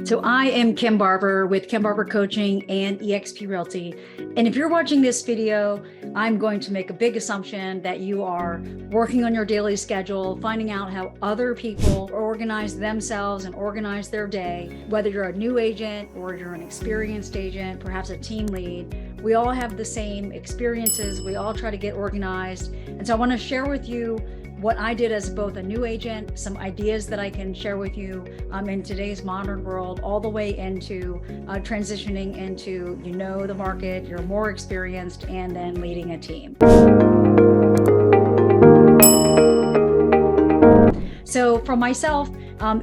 So I am Kim Barber with Kim Barber Coaching and eXp Realty. And if you're watching this video, I'm going to make a big assumption that you are working on your daily schedule, finding out how other people organize themselves and organize their day. Whether you're a new agent or you're an experienced agent, perhaps a team lead, we all have the same experiences. We all try to get organized. And so I want to share with you what I did as both a new agent, some ideas that I can share with you in today's modern world, all the way into transitioning into, the market, you're more experienced, and then leading a team. So for myself,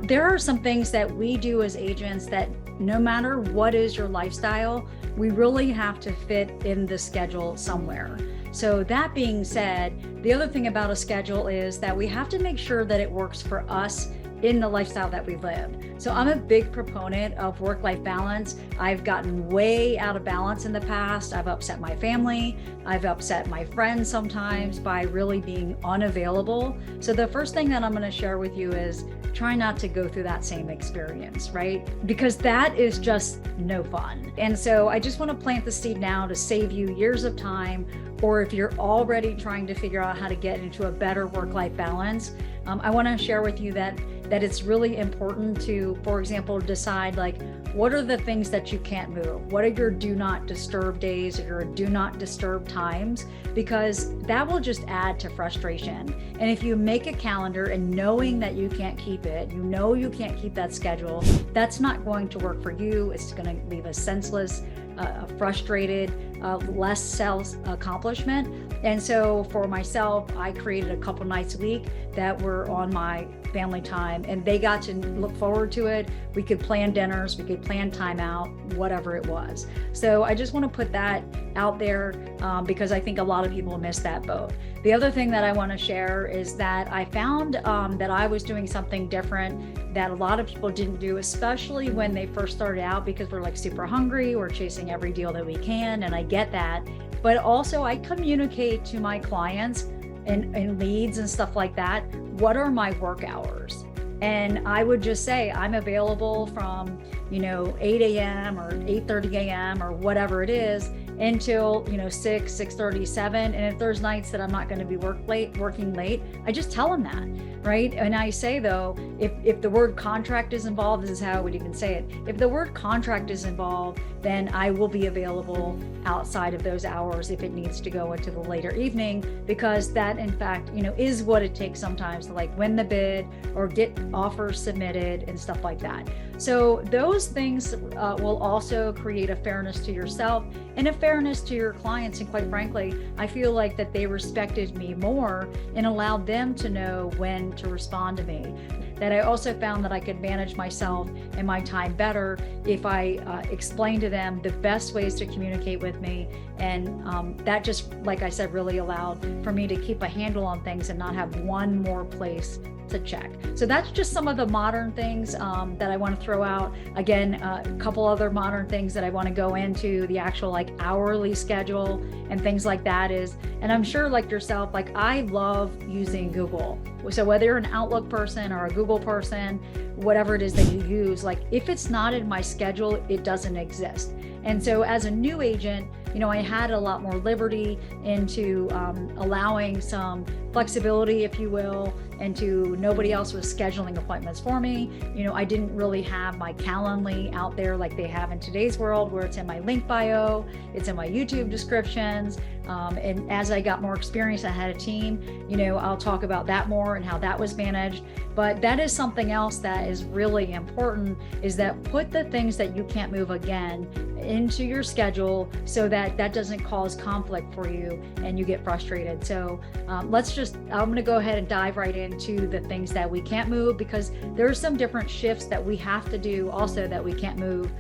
there are some things that we do as agents that no matter what is your lifestyle, we really have to fit in the schedule somewhere. So that being said, the other thing about a schedule is that we have to make sure that it works for us in the lifestyle that we live. So I'm a big proponent of work-life balance. I've gotten way out of balance in the past. I've upset my family. I've upset my friends sometimes by really being unavailable. So the first thing that I'm going to share with you is try not to go through that same experience, right? Because that is just no fun. And so I just want to plant the seed now to save you years of time, or if you're already trying to figure out how to get into a better work-life balance, I want to share with you that it's really important to, for example, decide what are the things that you can't move? What are your do not disturb days or your do not disturb times? Because that will just add to frustration. And if you make a calendar and knowing that you can't keep it, you can't keep that schedule, that's not going to work for you. It's going to leave us senseless, frustrated, less self-accomplishment. And so for myself, I created a couple nights a week that were on my family time, and they got to look forward to it. We could plan dinners, we could plan time out, whatever it was. So I just want to put that out there because I think a lot of people miss that boat. The other thing that I want to share is that I found that I was doing something different that a lot of people didn't do, especially when they first started out, because we're super hungry, we're chasing every deal that we can, and I get that. But also I communicate to my clients and leads and stuff like that, what are my work hours? And I would just say I'm available from 8 a.m. or 8:30 a.m. or whatever it is until 6, 6:30, 7. And if there's nights that I'm not going to be working late, I just tell them that, right? And I say though, if the word contract is involved, this is how I would even say it. If the word contract is involved, then I will be available outside of those hours if it needs to go into the later evening, because that in fact, is what it takes sometimes to win the bid or get offers submitted and stuff like that. So those things will also create a fairness to yourself and a fairness to your clients. And quite frankly, I feel like that they respected me more and allowed them to know when to respond to me. That I also found that I could manage myself and my time better if I explained to them the best ways to communicate with me. And that just, like I said, really allowed for me to keep a handle on things and not have one more place to check. So that's just some of the modern things that I want to throw out. Again, a couple other modern things that I want to go into, the actual hourly schedule and things like that is, and I'm sure like yourself, I love using Google. So whether you're an Outlook person or a Google person, whatever it is that you use, if it's not in my schedule, it doesn't exist. And so as a new agent, I had a lot more liberty into allowing some flexibility, if you will, and nobody else was scheduling appointments for me. I didn't really have my Calendly out there like they have in today's world, where it's in my link bio, it's in my YouTube descriptions. And as I got more experience, I had a team, I'll talk about that more and how that was managed. But that is something else that is really important, is that put the things that you can't move again into your schedule so that doesn't cause conflict for you and you get frustrated. So I'm going to go ahead and dive right into the things that we can't move, because there are some different shifts that we have to do also that we can't move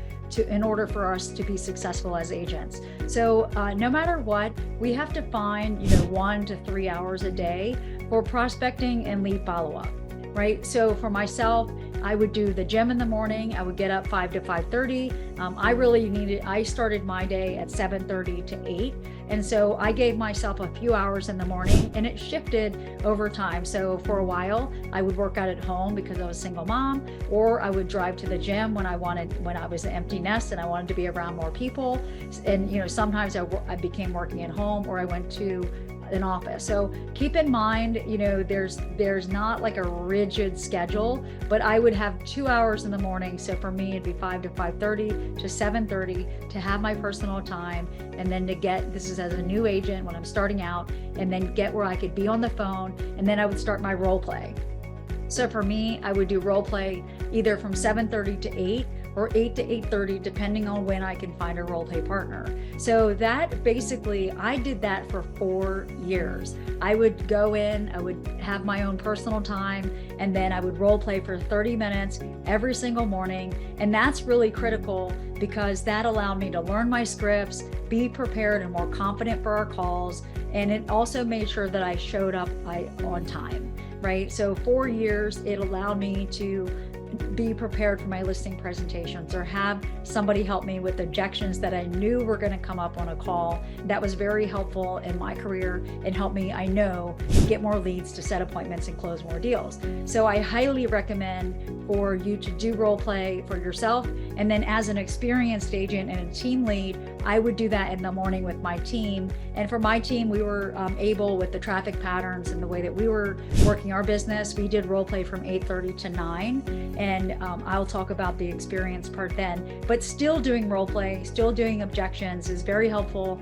in order for us to be successful as agents. So no matter what, we have to find 1 to 3 hours a day for prospecting and lead follow-up. Right? So for myself, I would do the gym in the morning. I would get up 5 to 5:30. I started my day at 7:30 to 8. And so I gave myself a few hours in the morning, and it shifted over time. So for a while, I would work out at home because I was a single mom, or I would drive to the gym when I was an empty nest and I wanted to be around more people. And, sometimes I became working at home, or I went to an office. So keep in mind, there's not like a rigid schedule, but I would have 2 hours in the morning. So for me, it'd be 5 to 5:30 to 7:30 to have my personal time. And then this is as a new agent when I'm starting out, and then get where I could be on the phone. And then I would start my role play. So for me, I would do role play either from 7:30 to 8 or 8 to 8:30, depending on when I can find a role play partner. So that basically, I did that for 4 years. I would go in, I would have my own personal time, and then I would role play for 30 minutes every single morning. And that's really critical because that allowed me to learn my scripts, be prepared and more confident for our calls. And it also made sure that I showed up on time, right? So 4 years, it allowed me to be prepared for my listing presentations or have somebody help me with objections that I knew were going to come up on a call. That was very helpful in my career and helped me, I know, get more leads to set appointments and close more deals. So I highly recommend for you to do role play for yourself. And then as an experienced agent and a team lead, I would do that in the morning with my team. And for my team, we were able, with the traffic patterns and the way that we were working our business, we did role play from 8:30 to 9. And I'll talk about the experience part then. But still doing role play, still doing objections is very helpful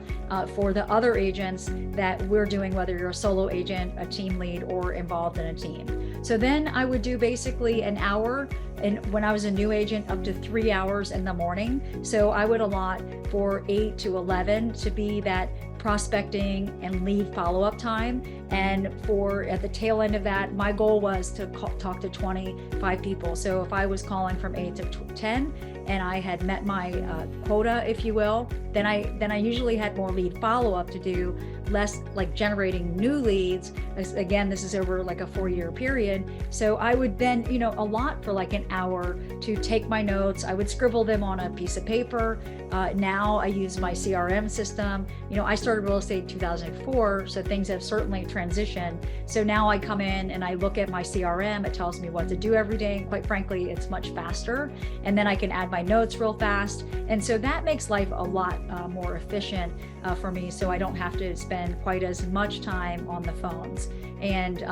for the other agents that we're doing, whether you're a solo agent, a team lead, or involved in a team. So then I would do basically an hour, and when I was a new agent, up to 3 hours in the morning. So I would allot for 8 to 11 to be that prospecting and lead follow-up time. And at the tail end of that, my goal was to talk to 25 people. So if I was calling from 8 to 10 and I had met my quota, if you will, then I usually had more lead follow-up to do, less like generating new leads. Again, this is over like a 4-year period. So I would then, allot for like an hour to take my notes. I would scribble them on a piece of paper. Now I use my CRM system. I started real estate in 2004, so things have certainly transitioned. So now I come in and I look at my CRM. It tells me what to do every day. And quite frankly, it's much faster. And then I can add my notes real fast. And so that makes life a lot more efficient for me. So I don't have to spend quite as much time on the phones and,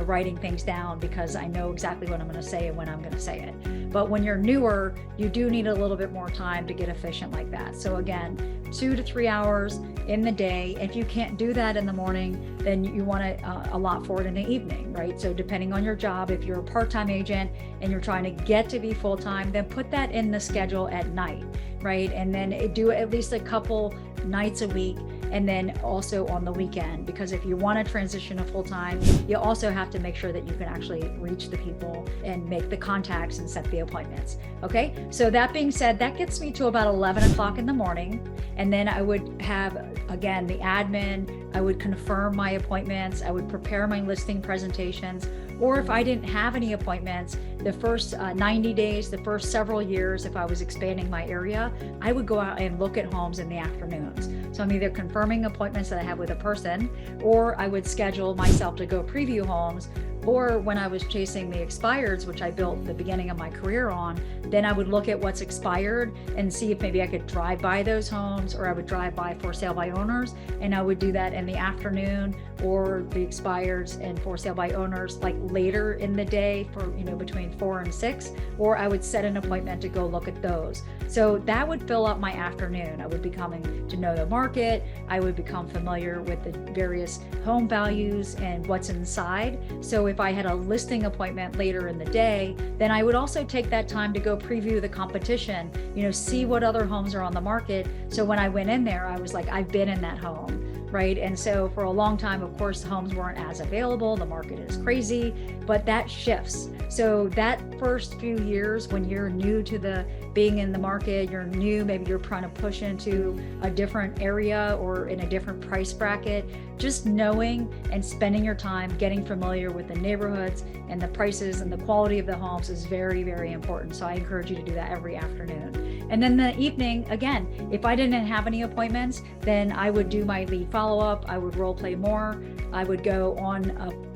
writing things down, because I know exactly what I'm going to say and when I'm going to say it. But when you're newer, you do need a little bit more time to get efficient like that. So again, 2 to 3 hours in the day. If you can't do that in the morning, then you want to allot for it in the evening, right? So depending on your job, if you're a part-time agent and you're trying to get to be full-time, then put that in the schedule at night, right? And then do at least a couple nights a week, and then also on the weekend, because if you want to transition to full-time, you also have to make sure that you can actually reach the people and make the contacts and set the appointments. Okay, so that being said, that gets me to about 11 o'clock in the morning. And then I would have, again, the admin, I would confirm my appointments, I would prepare my listing presentations, or if I didn't have any appointments, the first 90 days, the first several years, if I was expanding my area, I would go out and look at homes in the afternoons. So I'm either confirming appointments that I have with a person, or I would schedule myself to go preview homes. Or when I was chasing the expireds, which I built the beginning of my career on, then I would look at what's expired and see if maybe I could drive by those homes, or I would drive by for sale by owners. And I would do that in the afternoon, or the expireds and for sale by owners like later in the day for, between 4 and 6, or I would set an appointment to go look at those. So that would fill up my afternoon. I would be coming to know the market. I would become familiar with the various home values and what's inside. So if I had a listing appointment later in the day, then I would also take that time to go preview the competition, see what other homes are on the market. So when I went in there, I was like, I've been in that home. right? And so for a long time, of course, homes weren't as available. The market is crazy, but that shifts. So that first few years when you're new to the being in the market, you're new, maybe you're trying to push into a different area or in a different price bracket, just knowing and spending your time getting familiar with the neighborhoods and the prices and the quality of the homes is very, very important. So I encourage you to do that every afternoon. And then the evening, again, if I didn't have any appointments, then I would do my lead follow-up. I would role play more. I would go on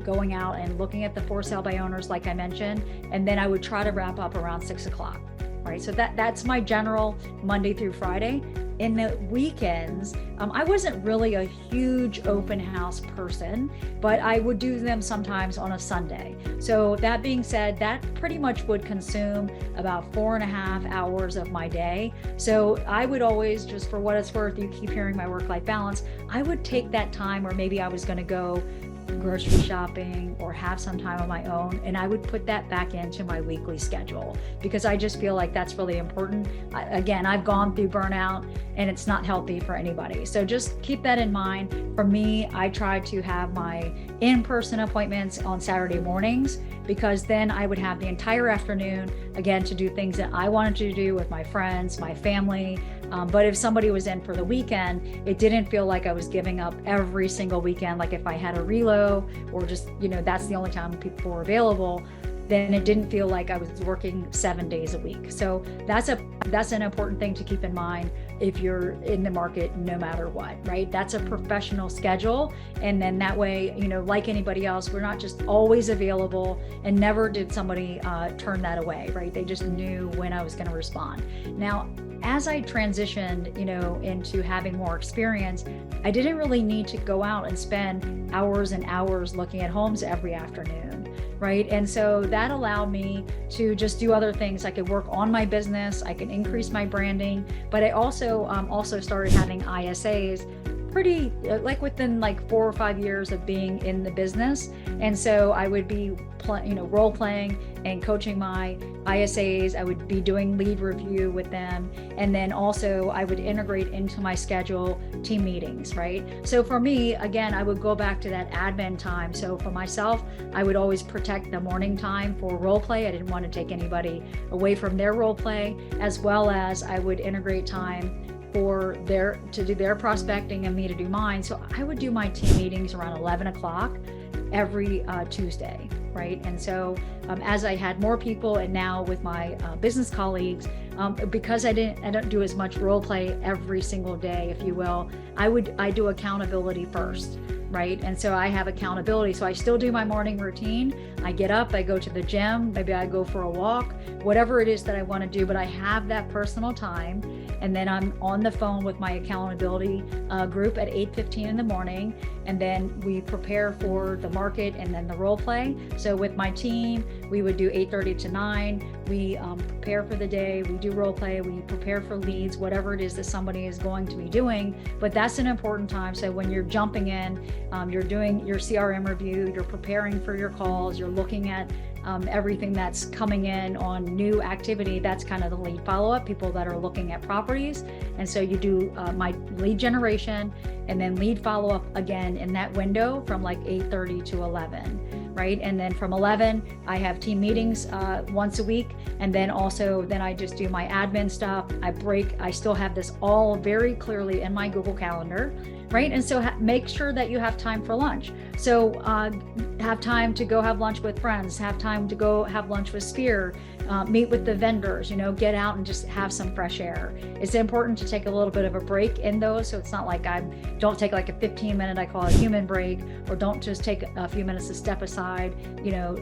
going out and looking at the for sale by owners, like I mentioned, and then I would try to wrap up around 6 o'clock. Right, so that's my general Monday through Friday. In the weekends, I wasn't really a huge open house person, but I would do them sometimes on a Sunday. So that being said, that pretty much would consume about 4.5 hours of my day. So I would always, just for what it's worth, you keep hearing my work-life balance, I would take that time where maybe I was going to go grocery shopping or have some time on my own, and I would put that back into my weekly schedule because I just feel like that's really important. Again, I've gone through burnout and it's not healthy for anybody. So just keep that in mind. For me, I try to have my in-person appointments on Saturday mornings because then I would have the entire afternoon, again, to do things that I wanted to do with my friends, my family. But if somebody was in for the weekend, it didn't feel like I was giving up every single weekend. Like if I had a relo or just, that's the only time people were available, then it didn't feel like I was working 7 days a week. So that's an important thing to keep in mind if you're in the market, no matter what, right? That's a professional schedule. And then that way, like anybody else, we're not just always available, and never did somebody turn that away, right? They just knew when I was going to respond. Now, as I transitioned, into having more experience, I didn't really need to go out and spend hours and hours looking at homes every afternoon, right? And so that allowed me to just do other things. I could work on my business, I could increase my branding, but I also started having ISAs pretty within 4 or 5 years of being in the business. And so I would be role playing and coaching my ISAs. I would be doing lead review with them. And then also I would integrate into my schedule team meetings, right? So for me, again, I would go back to that admin time. So for myself, I would always protect the morning time for role play. I didn't want to take anybody away from their role play, as well as I would integrate time to do their prospecting and me to do mine. So I would do my team meetings around 11 o'clock every Tuesday, right? And so as I had more people, and now with my business colleagues, because I don't do as much role play every single day, if you will, I do accountability first, right? And so I have accountability. So I still do my morning routine. I get up, I go to the gym, maybe I go for a walk, whatever it is that I want to do, but I have that personal time. And then I'm on the phone with my accountability group at 8:15 in the morning. And then we prepare for the market and then the role play. So with my team, we would do 8:30 to 9. We prepare for the day, we do role play, we prepare for leads, whatever it is that somebody is going to be doing. But that's an important time. So when you're jumping in, you're doing your CRM review, you're preparing for your calls, you're looking at everything that's coming in on new activity. That's kind of the lead follow-up, people that are looking at properties. And so you do my lead generation and then lead follow-up again in that window from 8:30 to 11, right? And then from 11, I have team meetings once a week. And then I just do my admin stuff. I still have this all very clearly in my Google Calendar, right? And so make sure that you have time for lunch. So have time to go have lunch with friends, have time to go have lunch with Sphere, meet with the vendors, get out and just have some fresh air. It's important to take a little bit of a break in those. So it's not like don't take a 15-minute, I call it human break, or don't just take a few minutes to step aside,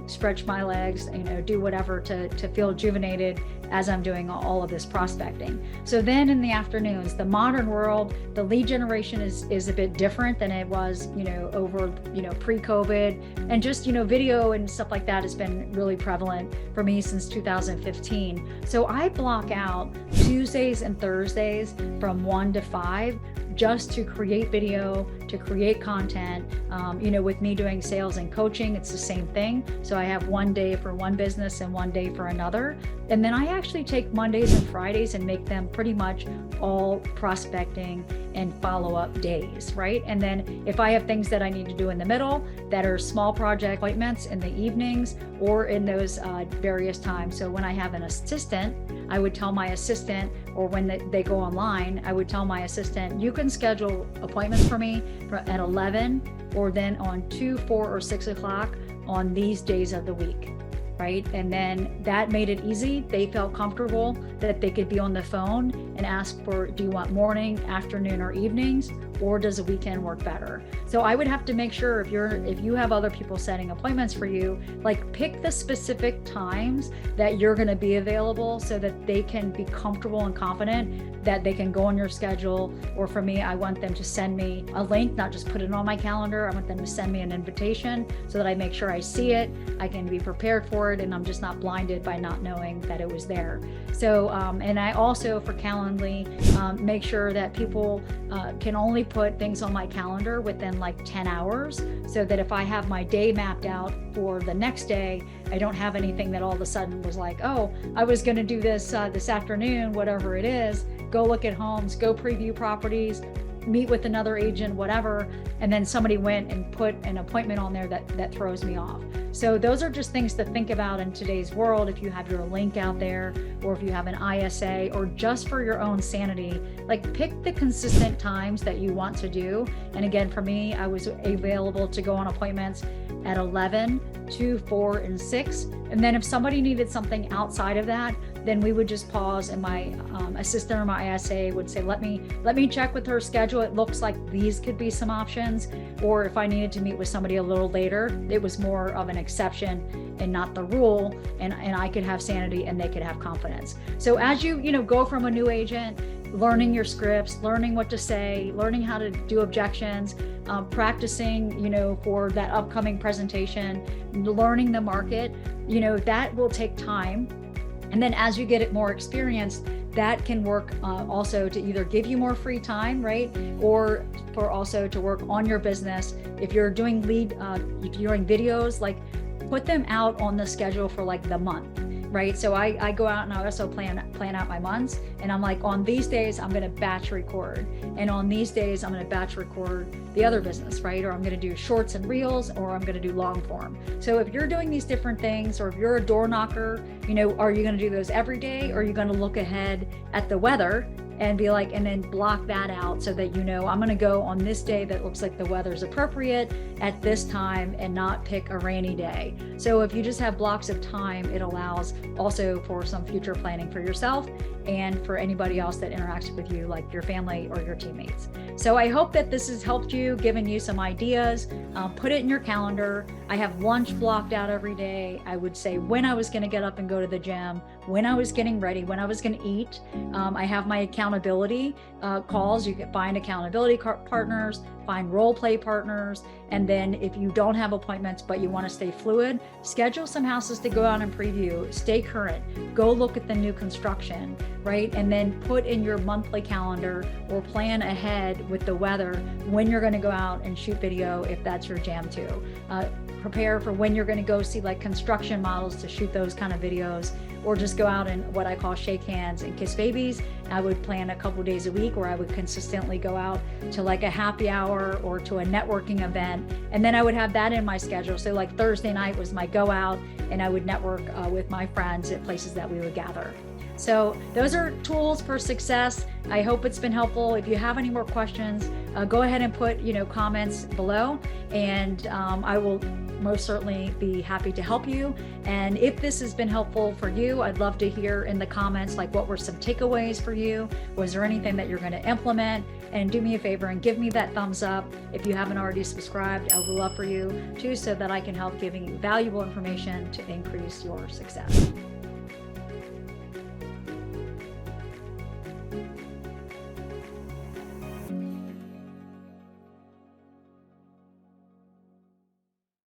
stretch my legs, do whatever to feel rejuvenated as I'm doing all of this prospecting. So then in the afternoons, the modern world, the lead generation is a bit different than it was, over, pre-COVID, and just, video and stuff like that has been really prevalent for me since 2015. So I block out Tuesdays and Thursdays from 1 to 5 just to create video, to create content. With me doing sales and coaching, it's the same thing. So I have one day for one business and one day for another. And then I actually take Mondays and Fridays and make them pretty much all prospecting and follow-up days, right? And then if I have things that I need to do in the middle that are small project appointments in the evenings or in those various times. So when I have an assistant, I would tell my assistant, or when they go online, I would tell my assistant, you can schedule appointments for me at 11 or then on 2, 4, or 6 o'clock on these days of the week. Right? And then that made it easy. They felt comfortable that they could be on the phone and ask for, do you want morning, afternoon, or evenings, or does a weekend work better? So I would have to make sure if you have other people setting appointments for you, like pick the specific times that you're going to be available so that they can be comfortable and confident that they can go on your schedule. Or for me, I want them to send me a link, not just put it on my calendar. I want them to send me an invitation so that I make sure I see it, I can be prepared for it, and I'm just not blinded by not knowing that it was there. So, and I also, for Calendly, make sure that people can only put things on my calendar within like 10 hours, so that if I have my day mapped out for the next day, I don't have anything that all of a sudden was like, oh, I was going to do this this afternoon, whatever it is, go look at homes, go preview properties, meet with another agent, whatever, and then somebody went and put an appointment on there that throws me off. So those are just things to think about in today's world. If you have your link out there, or if you have an ISA, or just for your own sanity, like pick the consistent times that you want to do. And again, for me, I was available to go on appointments at 11, 2, 4, and 6. And then if somebody needed something outside of that, then we would just pause, and my assistant or my ISA would say, let me check with her schedule. It looks like these could be some options. Or if I needed to meet with somebody a little later, it was more of an exception and not the rule, and I could have sanity and they could have confidence. So as you go from a new agent, learning your scripts, learning what to say, learning how to do objections, practicing, for that upcoming presentation, learning the market, that will take time. And then as you get it more experienced, that can work also to either give you more free time, right? Or for also to work on your business. If you're doing if you're doing videos, like put them out on the schedule for like the month, right? So I go out and I also plan out my months, and I'm like, on these days, I'm going to batch record. And on these days, I'm going to batch record the other business, right? Or I'm going to do shorts and reels, or I'm going to do long form. So if you're doing these different things, or if you're a door knocker, are you going to do those every day? Or are you going to look ahead at the weather and be like, and then block that out so that I'm going to go on this day that looks like the weather's appropriate at this time, and not pick a rainy day. So if you just have blocks of time, it allows also for some future planning for yourself and for anybody else that interacts with you, like your family or your teammates. So I hope that this has helped you, given you some ideas. Put it in your calendar. I have lunch blocked out every day. I would say when I was going to get up and go to the gym, when I was getting ready, when I was going to eat. I have my accountability calls. You can find accountability partners, find role play partners. And then if you don't have appointments, but you want to stay fluid, schedule some houses to go out and preview, stay current, go look at the new construction, right? And then put in your monthly calendar, or plan ahead with the weather when you're going to go out and shoot video, if that's your jam too. Prepare for when you're going to go see like construction models to shoot those kind of videos, or just go out and what I call shake hands and kiss babies. I would plan a couple days a week where I would consistently go out to like a happy hour or to a networking event. And then I would have that in my schedule. So like Thursday night was my go out, and I would network with my friends at places that we would gather. So those are tools for success. I hope it's been helpful. If you have any more questions, go ahead and put, comments below, and I will most certainly be happy to help you. And if this has been helpful for you, I'd love to hear in the comments, like, what were some takeaways for you? Was there anything that you're going to implement? And do me a favor and give me that thumbs up. If you haven't already subscribed, I would love for you to, so that I can help giving you valuable information to increase your success.